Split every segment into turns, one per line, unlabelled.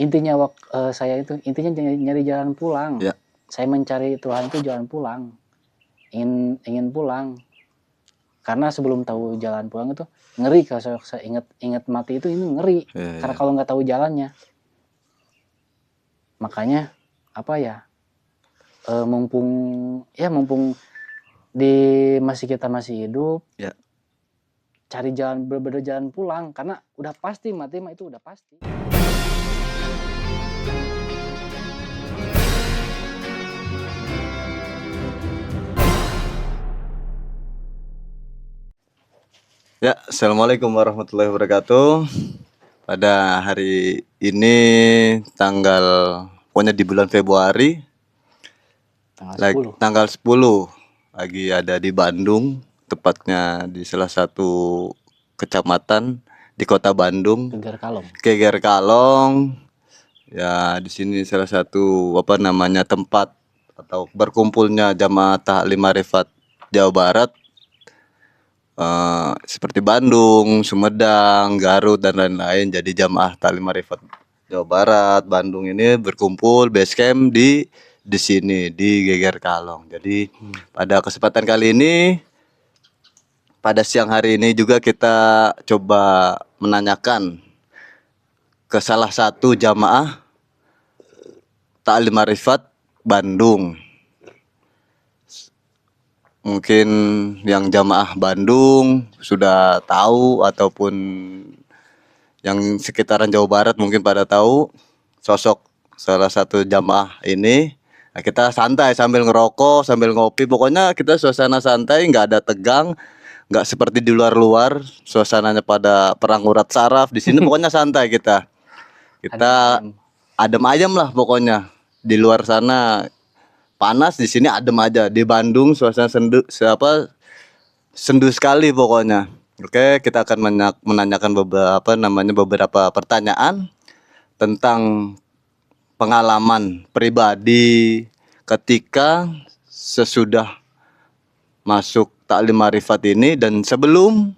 Intinya saya itu intinya nyari jalan pulang.
Ya.
Saya mencari Tuhan itu jalan pulang. Ingin pulang. Karena sebelum tahu jalan pulang itu ngeri, kalau saya ingat mati itu ini ngeri. Karena kalau nggak tahu jalannya. Makanya apa ya? Mumpung kita masih hidup.
Ya.
Cari jalan, bener-bener jalan pulang, karena udah pasti mati mah itu udah pasti.
Ya, assalamualaikum warahmatullahi wabarakatuh. Pada hari ini pokoknya di bulan Februari, tanggal 10 lagi ada di Bandung, tepatnya di salah satu kecamatan di kota Bandung, Geger Kalong. Ya, di sini salah satu tempat atau berkumpulnya jamaah Taklim Arifat Jawa Barat. Seperti Bandung, Sumedang, Garut dan lain-lain. Jadi jamaah Taklim Arifat Jawa Barat Bandung ini berkumpul base camp di sini di Geger Kalong. Jadi pada kesempatan kali ini, pada siang hari ini juga kita coba menanyakan ke salah satu jamaah Taklim Arifat Bandung. Mungkin yang jamaah Bandung sudah tahu, ataupun yang sekitaran Jawa Barat mungkin pada tahu sosok salah satu jamaah ini. Nah, kita santai sambil ngerokok, sambil ngopi. Pokoknya kita suasana santai, nggak ada tegang, nggak seperti di luar-luar suasananya pada perang urat saraf. Di sini pokoknya santai kita adem ayem lah pokoknya. Di luar sana panas, di sini adem aja. Di Bandung suasana sendu sekali pokoknya. Oke, kita akan menanyakan beberapa pertanyaan tentang pengalaman pribadi ketika sesudah masuk Taklim Arifat ini dan sebelum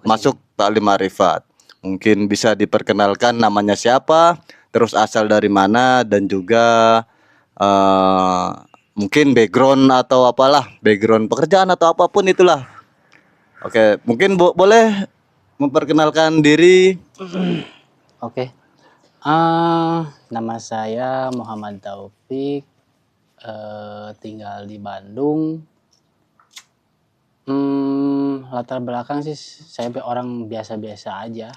masuk Taklim Arifat. Mungkin bisa diperkenalkan namanya siapa, terus asal dari mana, dan juga mungkin background atau background pekerjaan atau apapun itulah. Oke, mungkin boleh memperkenalkan diri.
Oke. Nama saya Muhammad Taufik, tinggal di Bandung. Latar belakang sih saya orang biasa-biasa aja,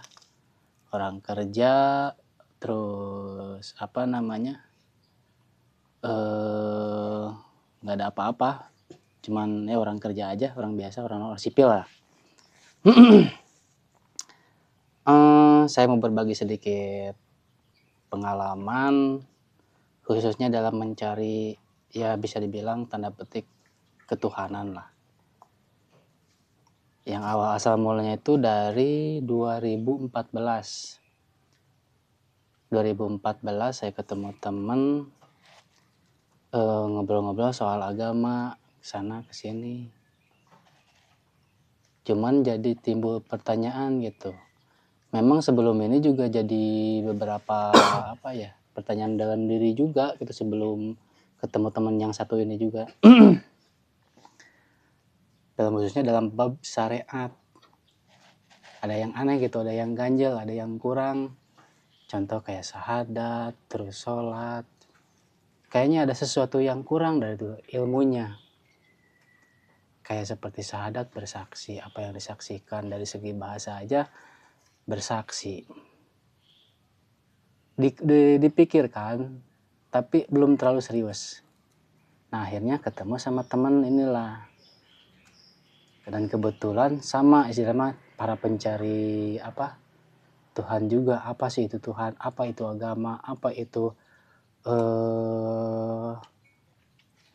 orang kerja, terus nggak ada apa-apa, cuman orang kerja aja, orang biasa, orang sipil lah. Saya mau berbagi sedikit pengalaman, khususnya dalam mencari, ya bisa dibilang tanda petik ketuhanan lah. Yang asal mulanya itu dari 2014 saya ketemu temen, ngobrol-ngobrol soal agama, kesana kesini. Cuman jadi timbul pertanyaan gitu. Memang sebelum ini juga jadi beberapa pertanyaan dalam diri juga gitu sebelum ketemu teman yang satu ini juga. Khususnya dalam bab syariat. Ada yang aneh gitu, ada yang ganjel, ada yang kurang. Contoh kayak syahadat, terus sholat. Kayaknya ada sesuatu yang kurang dari itu, ilmunya. Kayak seperti syahadat, bersaksi, apa yang disaksikan dari segi bahasa aja bersaksi. Dipikirkan, tapi belum terlalu serius. Nah, akhirnya ketemu sama teman inilah. Dan kebetulan sama istilahnya para pencari Tuhan juga. Apa sih itu Tuhan? Apa itu agama? Apa itu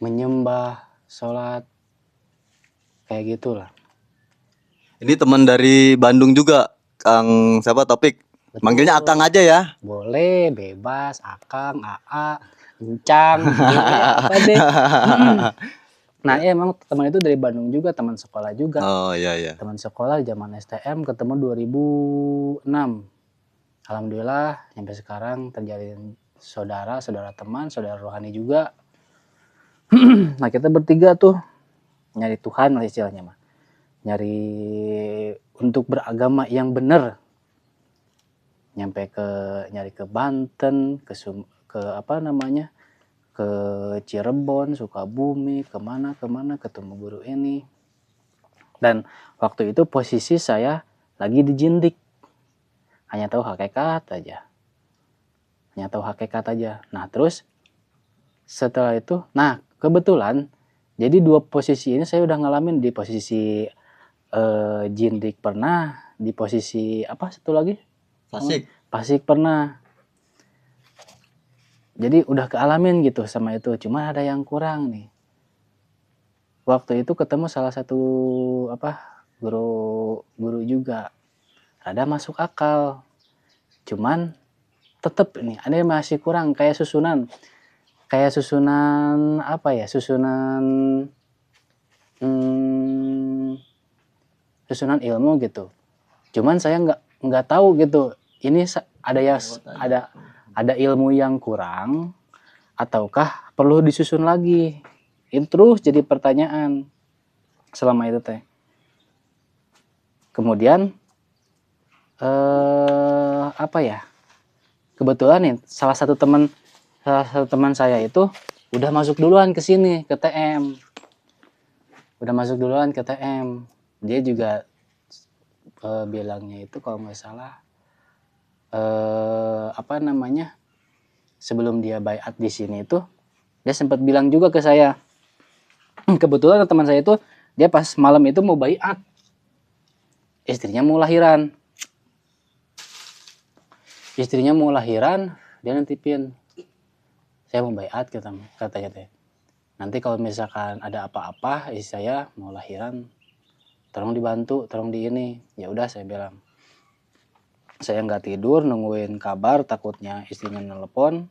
menyembah, sholat, kayak gitulah.
Ini teman dari Bandung juga, Kang Taufik. Betul. Manggilnya Akang aja ya?
Boleh, bebas, Akang, AA, Encang, apa deh. Nah, emang teman itu dari Bandung juga, teman sekolah juga.
Oh iya.
Teman sekolah zaman STM ketemu 2006. Alhamdulillah sampai sekarang terjalin saudara teman, saudara rohani juga. Nah kita bertiga tuh nyari Tuhan lah istilahnya mah. Nyari untuk beragama yang benar. Nyampe nyari ke Banten, ke apa namanya? Ke Cirebon, Sukabumi, kemana ketemu guru ini. Dan waktu itu posisi saya lagi di Jindik. Hanya tahu hakikat aja. Nah terus setelah itu, nah kebetulan jadi dua posisi ini saya udah ngalamin. Di posisi Jindik pernah, di posisi apa satu lagi? Pasik pernah. Jadi udah kealamin gitu sama itu. Cuma ada yang kurang nih. Waktu itu ketemu salah satu guru juga. Ada masuk akal. Cuman tetap ini ada yang masih kurang, kayak susunan apa ya, susunan ilmu gitu. Cuman saya nggak tahu gitu, ini ada ilmu yang kurang ataukah perlu disusun lagi. Itu terus jadi pertanyaan selama itu teh. Kemudian apa ya, kebetulan nih salah satu teman saya itu udah masuk duluan ke sini, ke TM. Dia juga bilangnya itu kalau nggak salah apa namanya, sebelum dia baiat di sini itu dia sempat bilang juga ke saya. Kebetulan teman saya itu dia pas malam itu mau baiat, istrinya mau lahiran, dia nitipin, saya mau baiat katanya teh. Nanti kalau misalkan ada apa-apa istri saya mau lahiran, tolong dibantu, tolong di ini. Ya udah saya bilang. Saya nggak tidur nungguin kabar, takutnya istrinya nelpon.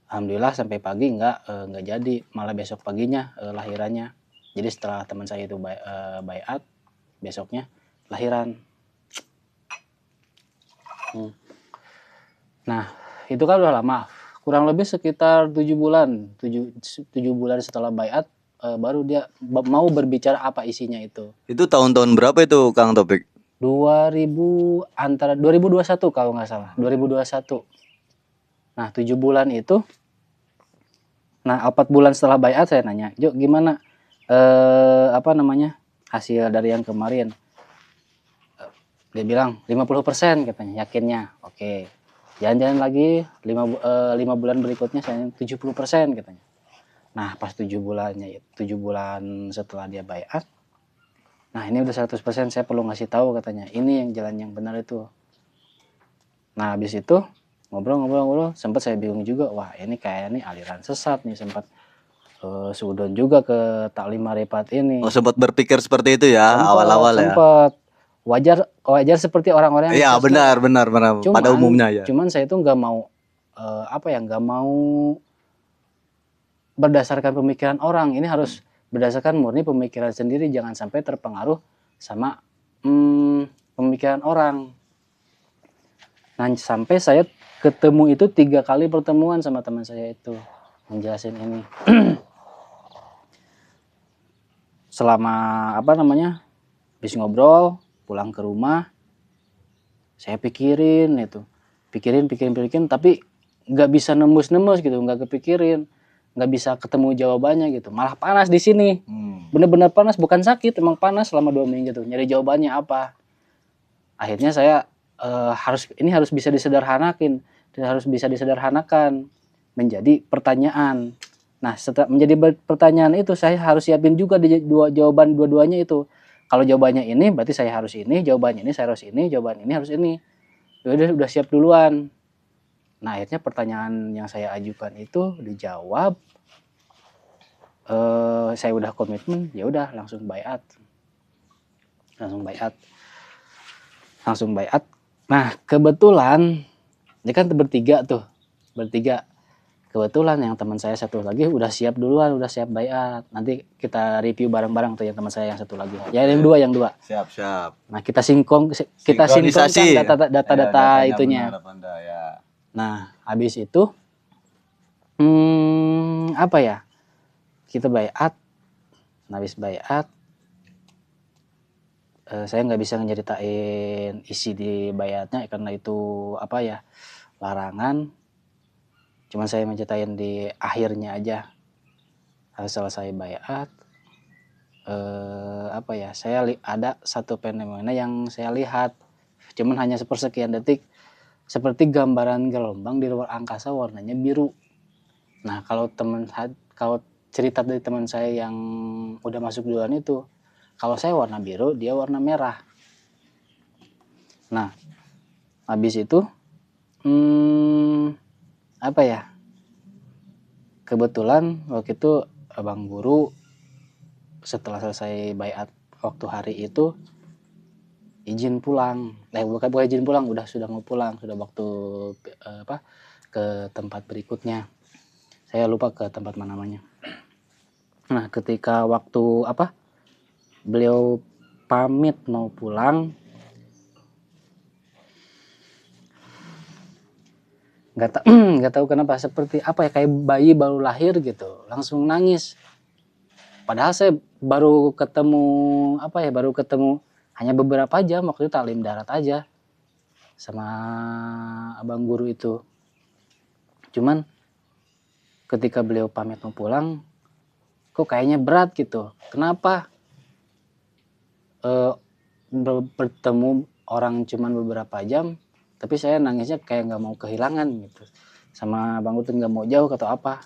Alhamdulillah sampai pagi nggak jadi, malah besok paginya lahirannya. Jadi setelah teman saya itu baiat, besoknya lahiran. Nah itu kan udah lama, kurang lebih sekitar 7 bulan setelah baiat baru dia mau berbicara apa isinya itu.
Itu tahun-tahun berapa itu Kang Topik?
2021 kalau nggak salah, 2021. Nah 7 bulan itu, nah 4 bulan setelah baiat saya nanya, "Jo gimana apa namanya hasil dari yang kemarin?" Dia bilang 50% katanya, yakinnya. Oke, jalan-jalan lagi 5 bulan berikutnya saya 70% katanya. Nah pas 7 bulan setelah dia baiat, nah ini udah 100%, saya perlu ngasih tahu katanya, ini yang jalan yang benar itu. Nah habis itu ngobrol, sempat saya bingung juga, wah ini kayak nih aliran sesat nih, sempat suudon juga ke taklim marifat ini.
Oh sempat berpikir seperti itu ya awal-awal ya?
Sempat. Wajar seperti orang-orang
yang. Iya benar pada umumnya ya.
Cuman saya itu nggak mau nggak mau berdasarkan pemikiran orang, ini harus berdasarkan murni pemikiran sendiri, jangan sampai terpengaruh sama pemikiran orang. Nah sampai saya ketemu itu 3 kali pertemuan sama teman saya itu menjelasin ini. Selama habis ngobrol pulang ke rumah, saya pikirin, tapi nggak bisa nembus gitu, nggak kepikirin, nggak bisa ketemu jawabannya gitu, malah panas di sini. Bener-bener panas, bukan sakit, emang panas selama 2 minggu tuh nyari jawabannya apa. Akhirnya saya harus bisa disederhanakan menjadi pertanyaan. Nah setelah menjadi pertanyaan itu, saya harus siapin juga jawaban dua-duanya itu. Kalau jawabannya ini berarti saya harus ini, jawabannya ini saya harus ini, jawaban ini harus ini. Udah siap duluan. Nah akhirnya pertanyaan yang saya ajukan itu dijawab. Saya udah komitmen, ya udah langsung baiat. Nah kebetulan ini kan bertiga. Kebetulan yang teman saya satu lagi udah siap duluan, udah siap baiat. Nanti kita review bareng-bareng tuh yang teman saya yang satu lagi. Ya yang dua.
Siap, siap.
Nah kita sinkronkan
Sinkronisasi. Ya,
data-data
datanya
itunya.
benar apa enggak ya.
Nah habis itu apa ya? Kita baiat. Nah, habis baiat saya nggak bisa nyeritain isi di baiatnya karena itu apa ya, larangan. Cuman saya menceritain di akhirnya aja. Harus selesai baiat, apa ya, saya ada satu fenomena yang saya lihat, cuman hanya sepersekian detik, seperti gambaran gelombang di luar angkasa warnanya biru. Nah kalau cerita dari teman saya yang udah masuk duluan itu, kalau saya warna biru, dia warna merah. Nah habis itu apa ya, kebetulan waktu itu abang guru setelah selesai baiat waktu hari itu izin pulang, bukan izin pulang, sudah mau pulang, sudah waktu ke tempat berikutnya. Saya lupa ke tempat mana namanya. Nah ketika waktu beliau pamit mau pulang, nggak tahu kenapa seperti apa ya, kayak bayi baru lahir gitu, langsung nangis. Padahal saya baru ketemu hanya beberapa jam, waktu itu taklim darat aja sama abang guru itu. Cuman ketika beliau pamit mau pulang, kok kayaknya berat gitu. Kenapa? Bertemu orang cuman beberapa jam, tapi saya nangisnya kayak nggak mau kehilangan gitu. Sama abang guru nggak mau jauh atau apa.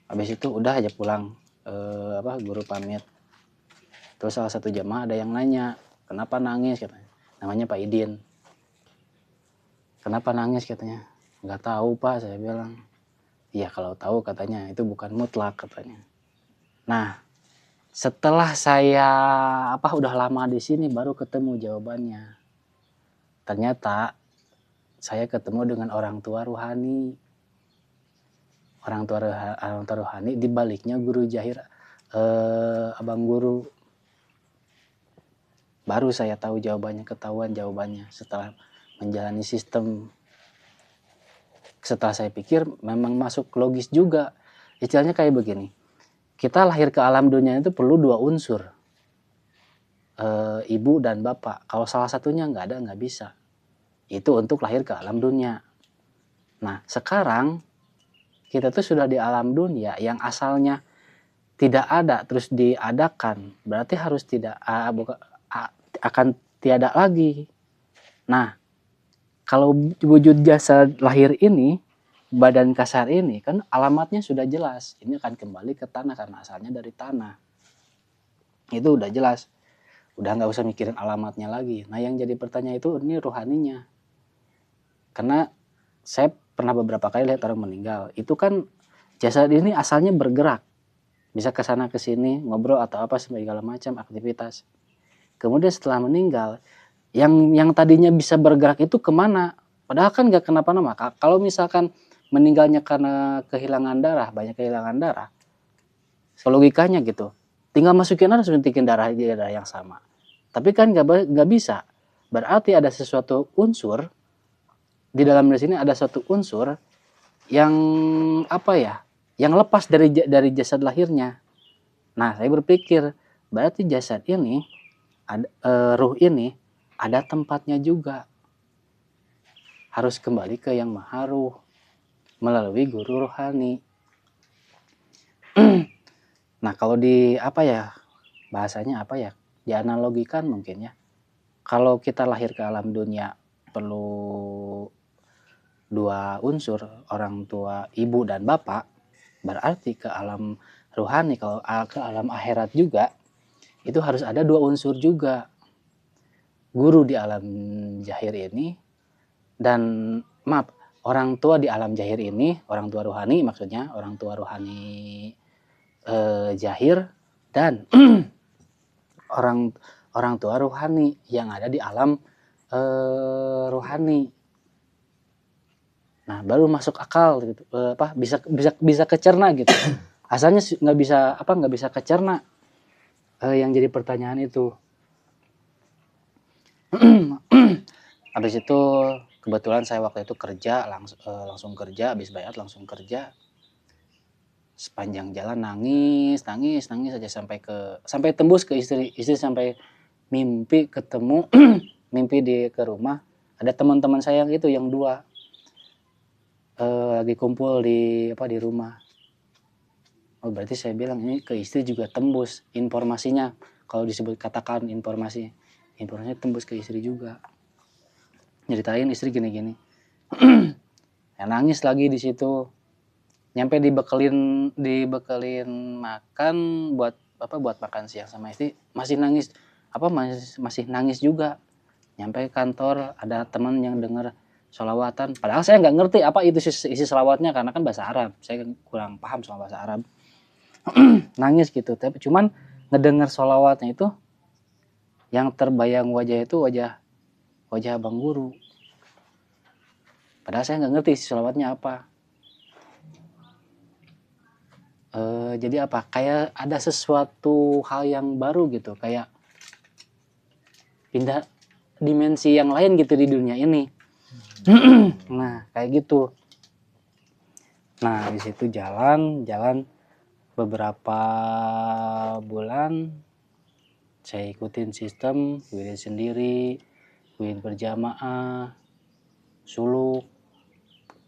Habis itu udah aja pulang, guru pamit. Terus salah satu jamaah ada yang nanya, kenapa nangis katanya. Namanya Pak Idin. Kenapa nangis katanya. Nggak tahu Pak, saya bilang. Iya kalau tahu katanya itu bukan mutlak katanya. Nah setelah saya udah lama di sini baru ketemu jawabannya. Ternyata saya ketemu dengan orang tua ruhani. Orang tua ruhani di baliknya guru Jahir, abang guru. Baru saya tahu ketahuan jawabannya setelah menjalani sistem. Setelah saya pikir memang masuk logis juga. Istilahnya kayak begini, kita lahir ke alam dunia itu perlu dua unsur, ibu dan bapak. Kalau salah satunya nggak ada, nggak bisa. Itu untuk lahir ke alam dunia. Nah sekarang kita tuh sudah di alam dunia yang asalnya tidak ada terus diadakan, berarti harus akan tiada lagi. Nah kalau wujud jasad lahir ini, badan kasar ini kan alamatnya sudah jelas, ini akan kembali ke tanah karena asalnya dari tanah. Itu udah jelas, udah nggak usah mikirin alamatnya lagi. Nah yang jadi pertanyaan itu ini rohaninya. Karena saya pernah beberapa kali lihat orang meninggal, itu kan jasad ini asalnya bergerak, bisa ke sana ke sini, ngobrol atau apa segala macam aktivitas. Kemudian setelah meninggal, yang tadinya bisa bergerak itu kemana? Padahal kan nggak kenapa-napa. Kalau misalkan meninggalnya karena kehilangan darah, banyak kehilangan darah, logikanya gitu, tinggal masukin aja suntikin darah yang sama. Tapi kan nggak bisa. Berarti ada sesuatu unsur di dalam sini, ada satu unsur yang yang lepas dari jasad lahirnya. Nah saya berpikir berarti jasad ini ruh ini ada tempatnya juga, harus kembali ke yang maha ruh melalui guru rohani. Nah kalau di bahasanya dianalogikan mungkin ya, kalau kita lahir ke alam dunia perlu dua unsur, orang tua, ibu dan bapak, berarti ke alam rohani, kalau ke alam akhirat juga itu harus ada dua unsur juga, guru di alam zahir ini dan orang tua di alam zahir ini, orang tua rohani maksudnya, orang tua rohani zahir dan orang tua rohani yang ada di alam rohani. Nah baru masuk akal gitu, apa bisa kecerna gitu. Asalnya nggak bisa kecerna. Yang jadi pertanyaan itu. Habis itu kebetulan saya waktu itu kerja langsung kerja, habis bayar langsung kerja. Sepanjang jalan nangis aja sampai tembus ke istri sampai mimpi ketemu mimpi ke rumah ada teman-teman saya gitu yang 2 lagi kumpul di rumah. Oh berarti saya bilang ini ke istri juga tembus informasinya, kalau disebut katakan informasinya tembus ke istri juga. Nyeritain istri gini-gini. Ya nangis lagi di situ. Nyampe dibekelin makan buat makan siang sama istri, masih nangis masih nangis juga. Nyampe kantor ada teman yang dengar sholawatan, padahal saya nggak ngerti apa itu isi sholawatnya karena kan bahasa Arab, saya kurang paham soal bahasa Arab. Nangis gitu, tapi cuman ngedengar sholawatnya itu yang terbayang wajah itu wajah abang guru, padahal saya nggak ngerti isi sholawatnya apa. Jadi kayak ada sesuatu hal yang baru gitu, kayak pindah dimensi yang lain gitu di dunia ini. Nah kayak gitu. Nah di situ jalan beberapa bulan saya ikutin sistem wirid sendiri, wirid berjamaah, suluk,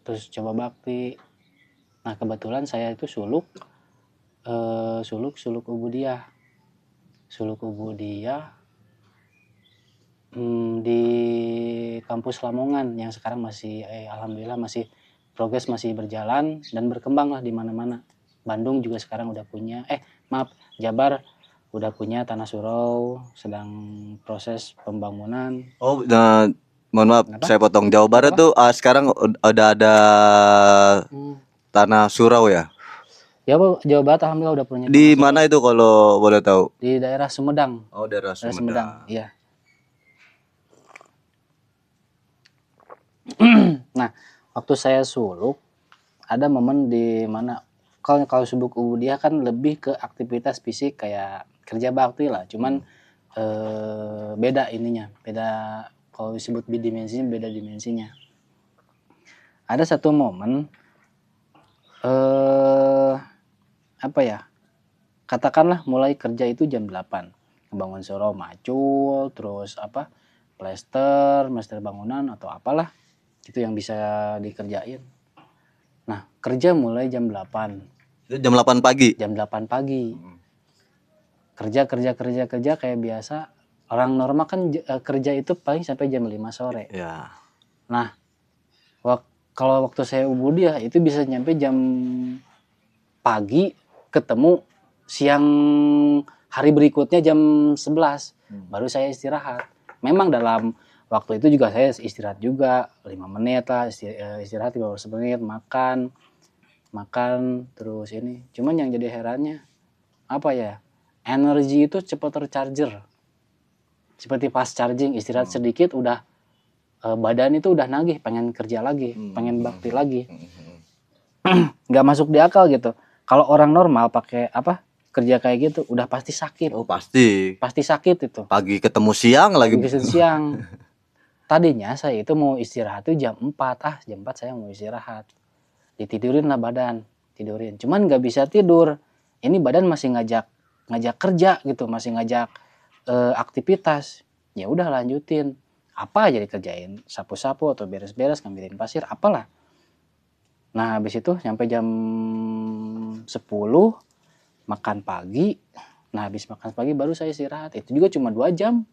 terus coba bakti. Nah kebetulan saya itu suluk ubudiyah di kampus Lamongan yang sekarang masih alhamdulillah masih progres, masih berjalan dan berkembang lah di mana-mana. Bandung juga sekarang udah punya Jabar udah punya tanah surau, sedang proses pembangunan.
Oh, nah, mohon maaf,
Kenapa?
saya potong. Jawa Barat
Kenapa?
tuh sekarang udah ada tanah surau ya?
Jawa Barat alhamdulillah udah punya tanah
Di
surau.
mana itu kalau boleh tahu?
Di daerah Sumedang.
Oh, daerah Sumedang.
Iya. Nah, waktu saya suluk ada momen di mana kalau suluk ubudiyah kan lebih ke aktivitas fisik kayak kerja bakti lah, cuman beda ininya, beda kalau disebut bidimensinya, beda dimensinya. Ada satu momen katakanlah mulai kerja itu jam 8, ngebangun surau macul, terus plester bangunan atau apalah itu yang bisa dikerjain. Nah kerja mulai jam 8.
Itu jam 8 pagi?
Jam 8 pagi. Kerja kayak biasa. Orang normal kan kerja itu paling sampai jam 5 sore.
Ya.
Nah kalau waktu saya ubudiyah itu bisa nyampe jam pagi, ketemu siang hari berikutnya jam 11 baru saya istirahat. Memang dalam waktu itu juga saya istirahat juga 5 menit lah, istirahat 15 menit, makan terus ini. Cuman yang jadi herannya energi itu cepat tercharger. Seperti fast charging, istirahat sedikit udah badan itu udah nagih, pengen kerja lagi, pengen bakti lagi. Nggak masuk di akal gitu. Kalau orang normal pakai kerja kayak gitu udah pasti sakit.
Oh pasti
sakit itu.
Pagi ketemu siang lagi.
Siang. Tadinya saya itu mau istirahat tuh jam 4. Jam 4 saya mau istirahat. Ditidurin lah badan, tidurin. Cuman nggak bisa tidur. Ini badan masih ngajak kerja gitu, masih ngajak aktivitas. Ya udah lanjutin. Apa aja dikerjain, sapu-sapu atau beres-beres, ngambilin pasir, apalah. Nah habis itu sampai jam 10 makan pagi. Nah habis makan pagi baru saya istirahat. Itu juga cuma 2 jam.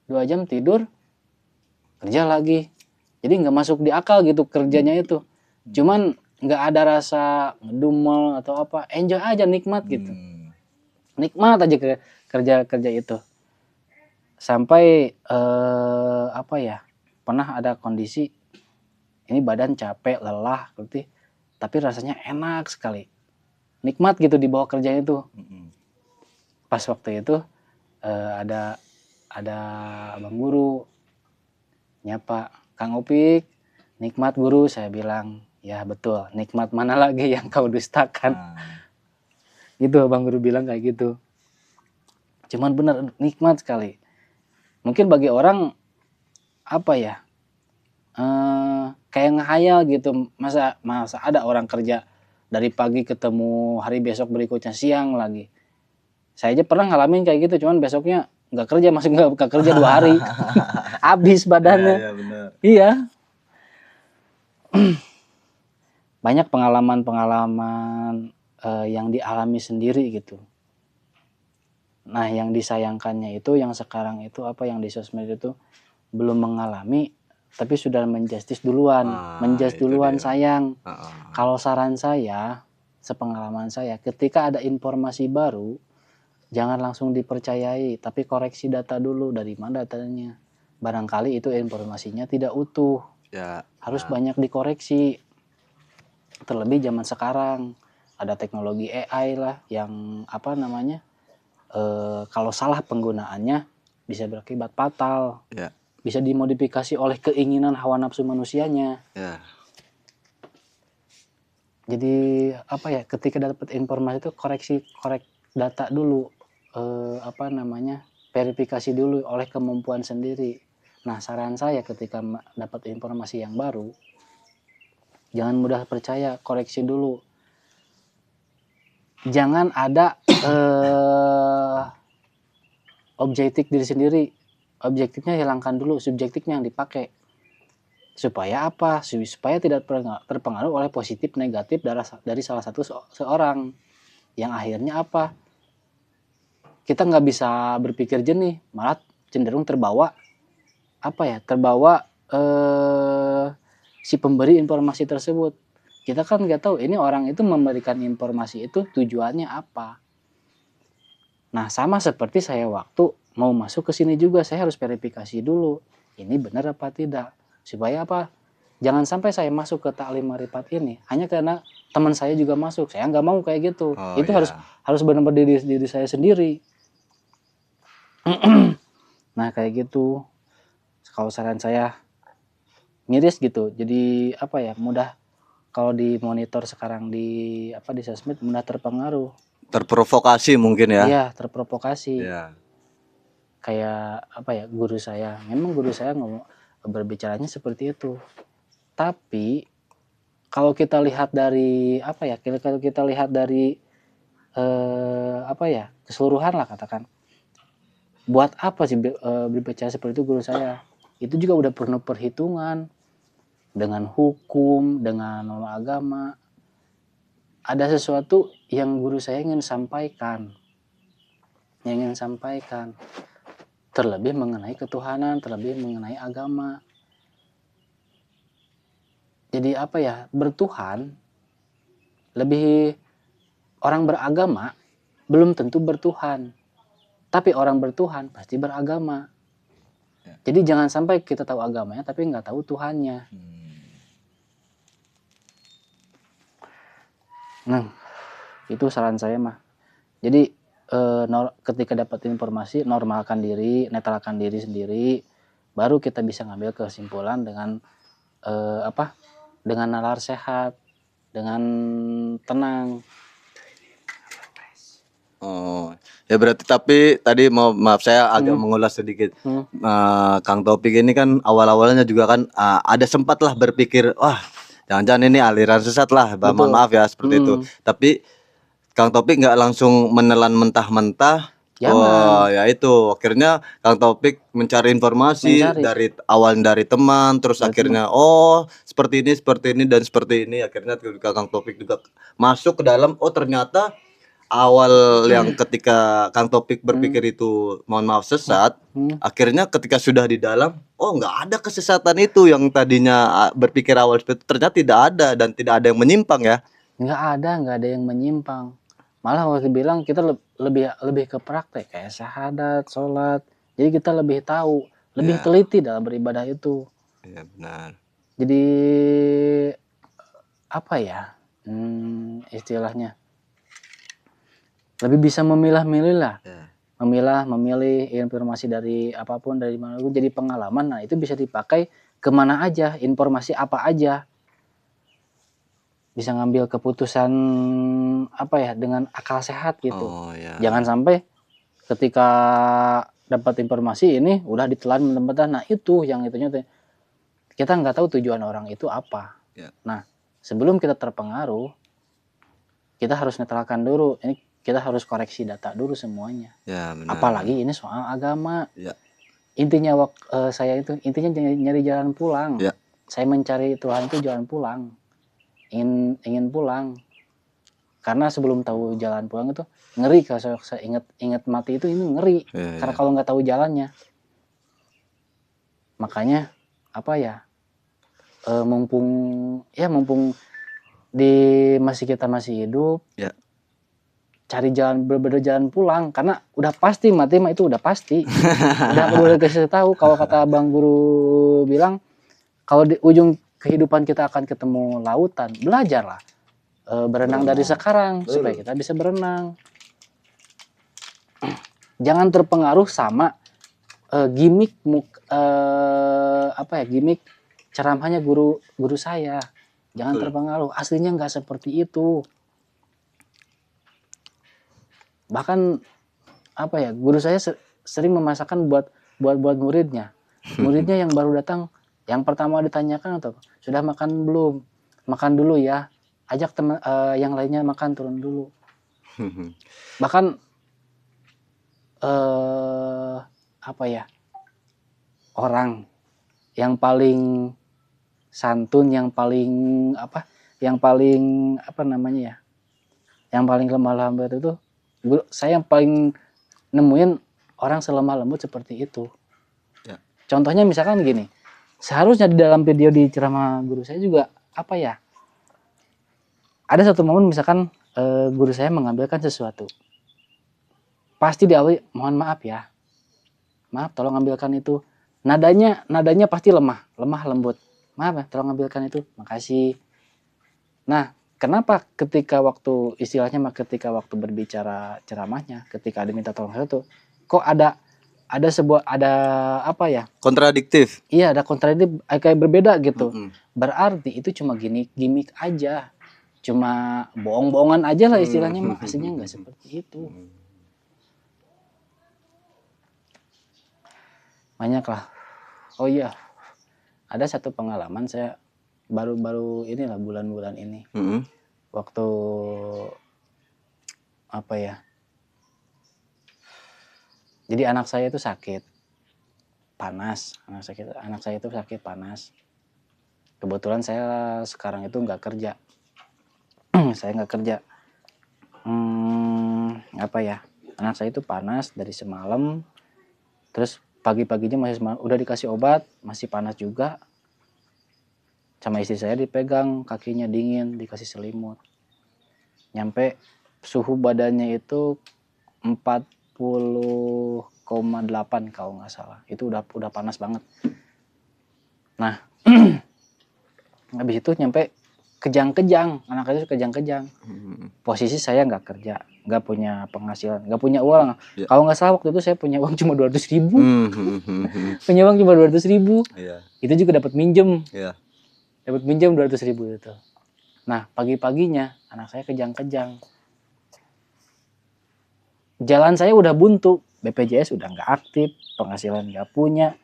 2 jam tidur, kerja lagi. Jadi nggak masuk di akal gitu kerjanya itu. Cuman nggak ada rasa ngedumel atau apa. Enjoy aja, nikmat gitu. Nikmat aja kerja itu. Sampai pernah ada kondisi ini badan capek, lelah gitu, tapi rasanya enak sekali. Nikmat gitu di bawah kerjanya itu. Pas waktu itu ada abang guru nyapa, "Kang Opik, Nikmat guru, saya bilang. Ya betul, nikmat mana lagi yang kau dustakan. Gitu Bang Guru bilang kayak gitu. Cuman benar nikmat sekali. Mungkin bagi orang apa ya, kayak ngehayal gitu, masa ada orang kerja dari pagi ketemu hari besok berikutnya siang lagi. Saya aja pernah ngalamin kayak gitu, cuman besoknya nggak kerja, masih nggak kerja 2 hari, habis badannya.
Iya benar.
Iya, banyak pengalaman-pengalaman yang dialami sendiri gitu. Nah, yang disayangkannya itu yang sekarang itu apa yang di sosmed itu belum mengalami tapi sudah menjustis duluan, menjudge
Itu
duluan
dia.
sayang.
Heeh.
Kalau saran saya, sepengalaman saya, ketika ada informasi baru, jangan langsung dipercayai, tapi koreksi data dulu dari mana datanya. Barangkali itu informasinya tidak utuh,
Ya.
harus banyak dikoreksi. Terlebih zaman sekarang ada teknologi AI lah yang apa namanya, kalau salah penggunaannya bisa berakibat fatal.
Ya.
Bisa dimodifikasi oleh keinginan hawa nafsu manusianya.
Ya.
Jadi apa ya, ketika dapat informasi itu korek data dulu, apa namanya, verifikasi dulu oleh kemampuan sendiri. Nah, saran saya ketika dapat informasi yang baru, jangan mudah percaya, koreksi dulu. Jangan ada objektif diri sendiri. Objektifnya hilangkan dulu, subjektifnya yang dipakai. Supaya apa? Supaya tidak terpengaruh oleh positif negatif dari salah satu seorang. Yang akhirnya apa? Kita nggak bisa berpikir jernih, malah cenderung terbawa apa ya? Terbawa si pemberi informasi tersebut. Kita kan nggak tahu ini orang itu memberikan informasi itu tujuannya apa. Nah, sama seperti saya waktu mau masuk ke sini juga, saya harus verifikasi dulu. Ini benar apa tidak? Supaya apa? Jangan sampai saya masuk ke Taklim Marifat ini hanya karena teman saya juga masuk. Saya nggak mau kayak gitu.
Oh,
Itu
ya.
harus benar-benar diri saya sendiri. Nah, kayak gitu. Kalau saran saya miris gitu. Jadi apa ya? Mudah kalau di monitor sekarang di sosmed mudah terpengaruh.
Terprovokasi mungkin ya.
Iya, terprovokasi.
Ya.
Kayak apa ya, guru saya. Memang guru saya berbicaranya seperti itu. Tapi kalau kita lihat dari apa ya? Kalau kita lihat dari apa ya? Keseluruhan lah katakan. Buat apa sih berbicara seperti itu guru saya? Itu juga udah penuh perhitungan dengan hukum, dengan norma agama. Ada sesuatu yang guru saya ingin sampaikan. Yang ingin sampaikan. Terlebih mengenai ketuhanan, terlebih mengenai agama. Jadi apa ya, bertuhan, lebih orang beragama belum tentu bertuhan. Tapi orang bertuhan pasti beragama. Jadi jangan sampai kita tahu agamanya tapi nggak tahu Tuhannya. Nah, itu saran saya mah. Jadi ketika dapat informasi, normalkan diri, netralkan diri sendiri, baru kita bisa ngambil kesimpulan dengan dengan nalar sehat, dengan tenang.
Oh, ya berarti tapi tadi maaf saya agak mengulas sedikit. Kang Taufik ini kan awal-awalnya juga kan ada sempat lah berpikir, wah jangan-jangan ini aliran sesat lah, mohon maaf ya seperti itu. Tapi Kang Taufik nggak langsung menelan mentah-mentah. Oh ya itu akhirnya Kang Taufik mencari informasi dari awal dari teman, terus akhirnya oh seperti ini dan seperti ini. Akhirnya Kang Taufik juga masuk ke dalam. Oh ternyata awal yang ketika Kang Taufik berpikir itu mohon maaf sesat, akhirnya ketika sudah di dalam, oh nggak ada kesesatan itu yang tadinya berpikir awal seperti itu, ternyata tidak ada dan tidak ada yang menyimpang ya.
Nggak ada yang menyimpang. Malah waktu bilang kita lebih ke praktek kayak syahadat, sholat. Jadi kita lebih tahu, lebih teliti dalam beribadah itu.
Iya benar.
Jadi apa ya istilahnya? Lebih bisa memilah-milih lah. Memilih informasi dari apapun dari mana pun jadi pengalaman. Nah itu bisa dipakai kemana aja, informasi apa aja, bisa ngambil keputusan apa ya, dengan akal sehat gitu.
Oh ya.
Jangan sampai ketika dapat informasi ini udah ditelan mentah-mentah. Nah itu yang itunya tuh, kita nggak tahu tujuan orang itu apa.
Ya.
Nah sebelum kita terpengaruh, kita harus netralkan dulu. Ini kita harus koreksi data dulu semuanya.
Ya benar.
Apalagi ini soal agama.
Ya.
Intinya saya itu intinya nyari jalan pulang.
Ya.
Saya mencari Tuhan itu jalan pulang. Ingin pulang. Karena sebelum tahu jalan pulang itu ngeri, kalau saya ingat mati itu ini ngeri.
Ya,
Karena
ya.
kalau nggak tahu jalannya. Makanya apa ya? Mumpung di kita masih hidup.
Ya.
Cari jalan, bener-bener jalan pulang, karena udah pasti mati mah itu udah pasti. udah kasih tahu. Kalau kata Bang Guru bilang, kalau di ujung kehidupan kita akan ketemu lautan, belajarlah berenang dari sekarang supaya kita bisa berenang. Jangan terpengaruh sama gimmick gimmick ceramahnya guru saya. Jangan terpengaruh, aslinya nggak seperti itu. Bahkan apa ya, guru saya sering memasakkan buat muridnya. Muridnya yang baru datang, yang pertama ditanyakan atau sudah makan belum? Makan dulu ya. Ajak teman yang lainnya makan, turun dulu. Bahkan apa ya, orang yang paling santun, yang paling apa namanya ya, yang paling lemah lembut itu, saya yang paling nemuin orang selemah lembut seperti itu.
Ya.
Contohnya misalkan gini, seharusnya di dalam video di ceramah guru saya juga apa ya, ada satu momen misalkan guru saya mengambilkan sesuatu, pasti diawali mohon maaf ya, maaf tolong ambilkan itu. Nadanya pasti lemah lembut, maaf ya tolong ambilkan itu, makasih. Nah kenapa ketika waktu berbicara ceramahnya, ketika diminta tolong satu, kok ada apa ya,
kontradiktif.
Iya, ada kontradiktif, kayak berbeda gitu. Berarti itu cuma gimmick aja, cuma bohong-bohongan aja lah istilahnya, mah aslinya nggak seperti itu. Banyak lah. Oh iya, ada satu pengalaman saya baru inilah bulan-bulan ini. Waktu apa ya, jadi anak saya itu sakit panas, anak saya itu sakit panas. Kebetulan saya sekarang itu nggak kerja. Saya nggak kerja. Apa ya, anak saya itu panas dari semalam, terus pagi-paginya masih udah dikasih obat, masih panas juga. Sama istri saya dipegang, kakinya dingin, dikasih selimut. Nyampe suhu badannya itu 40,8 kalau nggak salah. Itu udah panas banget. Nah, habis itu nyampe kejang-kejang, anak itu kejang-kejang. Posisi saya nggak kerja, nggak punya penghasilan, nggak punya uang.
Ya.
Kalau nggak salah waktu itu saya punya uang cuma 200.000. Punya uang cuma 200.000.
Ya.
Itu juga dapat minjem.
Ya.
Dapat minjem 200.000 itu. Nah pagi-paginya anak saya kejang-kejang. Jalan saya udah buntu, BPJS udah nggak aktif, penghasilan nggak punya,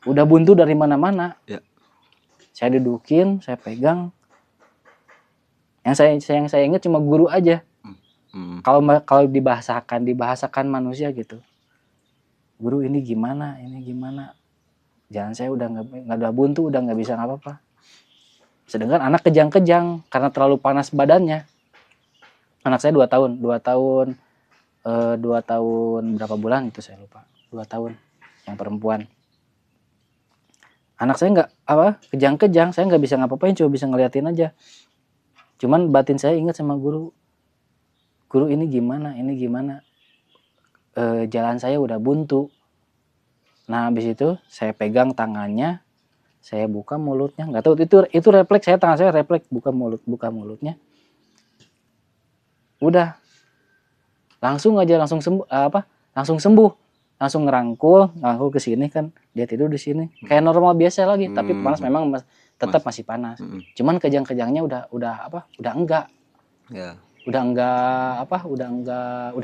udah buntu dari mana-mana.
Ya.
Saya dudukin, saya pegang. Yang saya ingat cuma guru aja. Kalau dibahasakan manusia gitu. Guru ini gimana? Jalan saya udah nggak ada buntu, udah nggak bisa apa-apa. Sedangkan anak kejang-kejang karena terlalu panas badannya. Anak saya 2 tahun berapa bulan itu saya lupa. 2 tahun, yang perempuan. Anak saya kejang-kejang, saya nggak bisa ngapa-ngapain, cuma bisa ngeliatin aja. Cuman batin saya ingat sama guru ini gimana, jalan saya udah buntu. Nah habis itu saya pegang tangannya, saya buka mulutnya, nggak tahu itu refleks saya, tangan saya refleks buka mulutnya. Udah langsung sembuh. langsung ngerangkul ke sini kan, dia tidur di sini kayak normal biasa lagi, tapi panas memang tetap masih panas. Cuman kejang-kejangnya udah enggak.
Ya.
Udah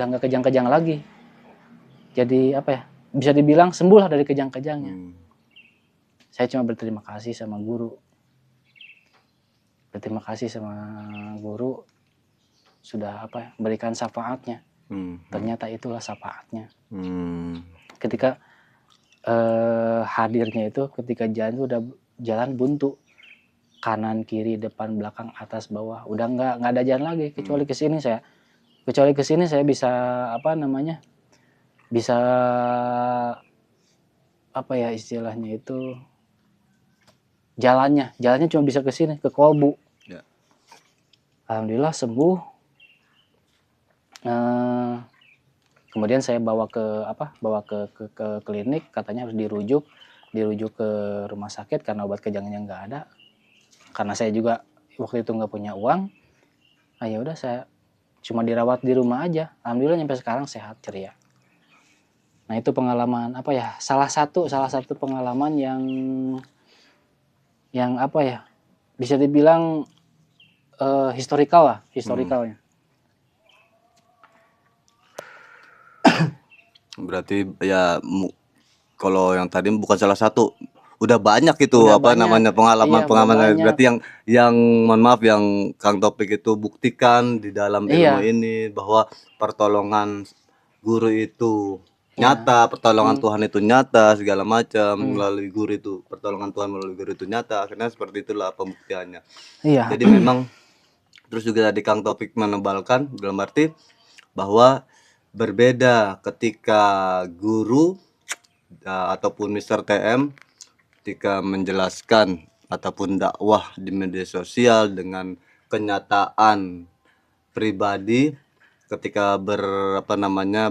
enggak kejang-kejang lagi. Jadi apa ya? Bisa dibilang sembuh lah dari kejang-kejangnya. Saya cuma berterima kasih sama guru. Berterima kasih sama guru sudah berikan syafaatnya. Ternyata itulah syafaatnya. Ketika hadirnya itu ketika jalan itu udah jalan buntu, kanan kiri depan belakang atas bawah udah nggak ada jalan lagi kecuali ke sini saya bisa bisa apa ya istilahnya itu jalannya cuma bisa ke sini ke Kolbu.
Ya.
Alhamdulillah sembuh. Kemudian saya bawa ke klinik, katanya harus dirujuk ke rumah sakit karena obat kejangnya nggak ada. Karena saya juga waktu itu nggak punya uang, ya udah saya cuma dirawat di rumah aja. Alhamdulillah sampai sekarang sehat ceria. Nah itu pengalaman salah satu pengalaman yang bisa dibilang historikalnya.
Berarti ya kalau yang tadi bukan salah satu, udah banyak itu
Udah banyak.
namanya pengalaman
Iya,
berarti yang mohon maaf yang Kang Topik itu buktikan di dalam ilmu ini bahwa pertolongan guru itu nyata, pertolongan Tuhan itu nyata, segala macam melalui guru itu, pertolongan Tuhan melalui guru itu nyata. Akhirnya seperti itulah pembuktiannya.
Iya.
Jadi memang terus juga tadi Kang Topik menebalkan dalam arti bahwa berbeda ketika guru ataupun Mr. TM ketika menjelaskan ataupun dakwah di media sosial dengan kenyataan pribadi ketika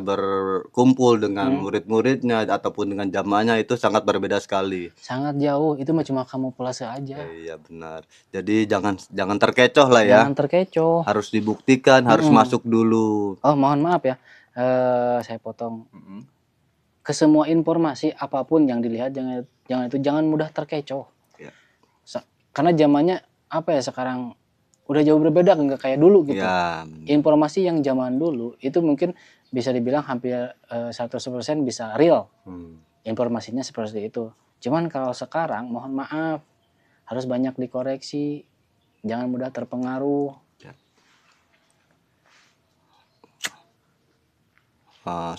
berkumpul dengan murid-muridnya ataupun dengan jamaahnya itu sangat berbeda sekali.
Sangat jauh, itu mah cuma kamuflase aja.
Iya benar. Jadi jangan terkecoh lah ya.
Jangan terkecoh.
Harus dibuktikan, harus masuk dulu.
Oh mohon maaf ya, saya potong. Ke semua informasi apapun yang dilihat jangan mudah terkecoh.
Ya.
Karena zamannya sekarang udah jauh berbeda, nggak kayak dulu gitu.
Ya.
Informasi yang zaman dulu itu mungkin bisa dibilang hampir 100% bisa real. Informasinya seperti itu. Cuman kalau sekarang mohon maaf harus banyak dikoreksi, jangan mudah terpengaruh.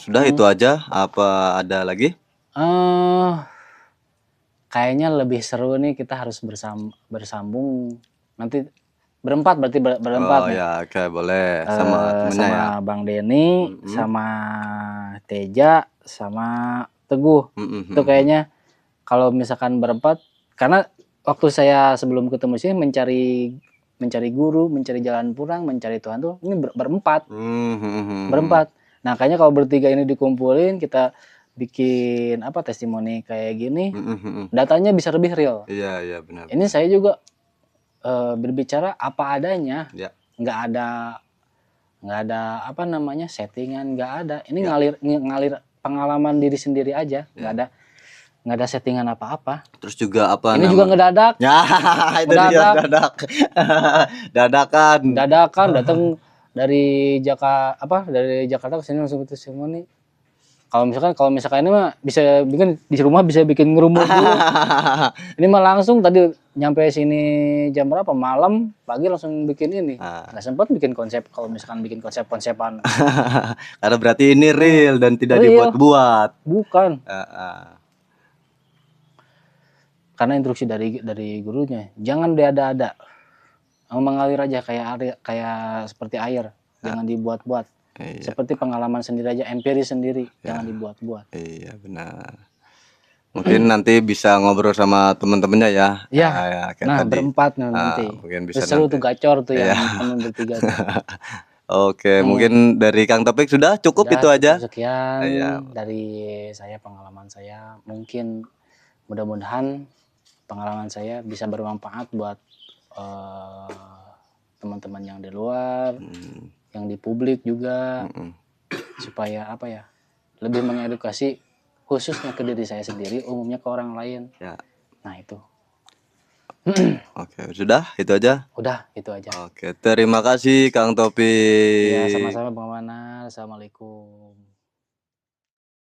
Sudah itu aja, apa ada lagi?
Kayaknya lebih seru nih, kita harus bersambung nanti berempat, berarti berempat nih.
Ya, oke, boleh sama temennya ya.
Bang Denny, sama Teja, sama Teguh. Itu kayaknya kalau misalkan berempat, karena waktu saya sebelum ketemu sini mencari guru, mencari jalan pulang, mencari Tuhan tuh ini berempat. Berempat. Nah, kayaknya kalau bertiga ini dikumpulin, kita bikin testimoni kayak gini, datanya bisa lebih real.
Iya benar.
Ini saya juga berbicara apa adanya, nggak ada settingan, nggak ada. Ini ngalir pengalaman diri sendiri aja, nggak ada settingan apa-apa.
Terus juga
ini juga ngedadak.
Ya, itu dia dadakan
datang dari Jakarta ke sini langsung testimoni. Kalau misalkan ini mah bisa bikin di rumah, bisa bikin ngerumur dulu. Ini mah langsung tadi nyampe sini jam berapa, malam, pagi langsung bikin ini. Nggak sempat bikin konsep. Kalau misalkan bikin konsep-konsepan.
Karena berarti ini real dan tidak dibuat-buat.
Bukan. Karena instruksi dari gurunya, jangan diada-ada, mengalir aja kayak seperti air, jangan dibuat-buat. Seperti pengalaman sendiri aja, empiris sendiri, jangan dibuat-buat.
Iya benar. Mungkin nanti bisa ngobrol sama teman-temannya ya.
Iya. Nah berempat nanti.
Mungkin bisa
seru tuh, gacor tuh yang teman bertiga tuh.
Oke, mungkin dari Kang Topik sudah cukup itu aja.
Sekian dari saya, pengalaman saya. Mungkin mudah-mudahan pengalaman saya bisa bermanfaat buat teman-teman yang di luar, yang di publik juga, supaya lebih mengedukasi khususnya ke diri saya sendiri, umumnya ke orang lain.
Ya.
Nah itu.
Oke, sudah itu aja.
Udah itu aja.
Oke, terima kasih Kang
Iya
Topik.
sama-sama Bang Manan. Assalamualaikum.